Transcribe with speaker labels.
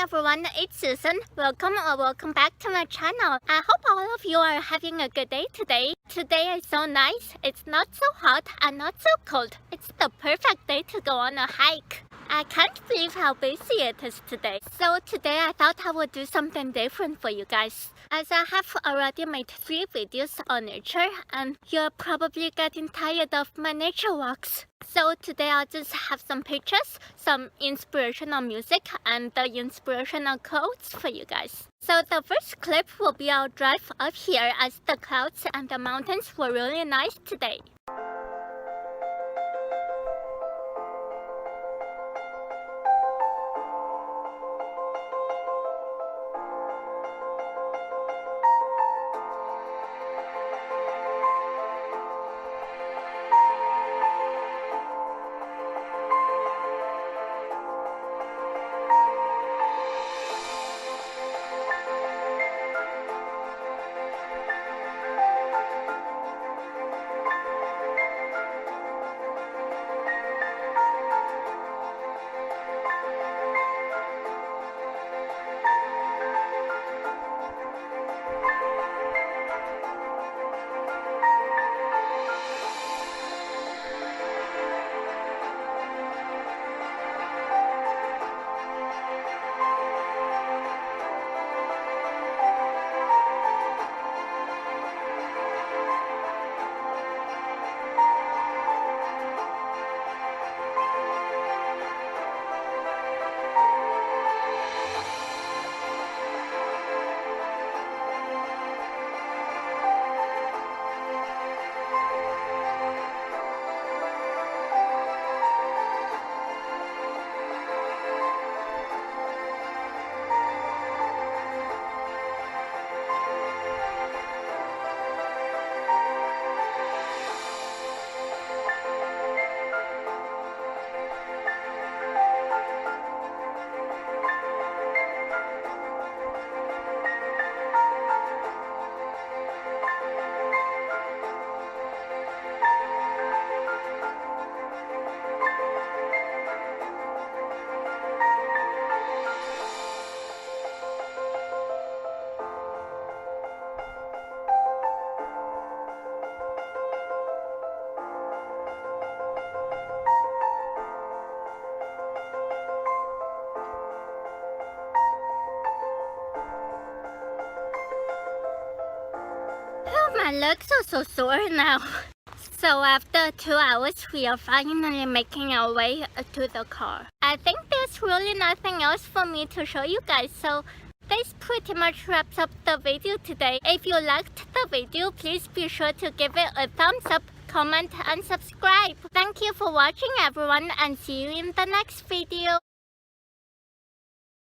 Speaker 1: everyone, it's Susan. Welcome or welcome back to my channel. I hope all of you are having a good day today. Today is so nice. It's not so hot and not so cold. It's the perfect day to go on a hike. I can't believe how busy it is today. So today I thought I would do something different for you guys. As I have already made 3 videos on nature and you're probably getting tired of my nature walks. So today I'll just have some pictures, some inspirational music and the inspirational quotes for you guys. So the first clip will be our drive up here as the clouds and the mountains were really nice today. My legs are so sore now. So after 2 hours, we are finally making our way to the car. I think there's really nothing else for me to show you guys, so this pretty much wraps up the video today. If you liked the video, please be sure to give it a thumbs up, comment and subscribe. Thank you for watching everyone and see you in the next video.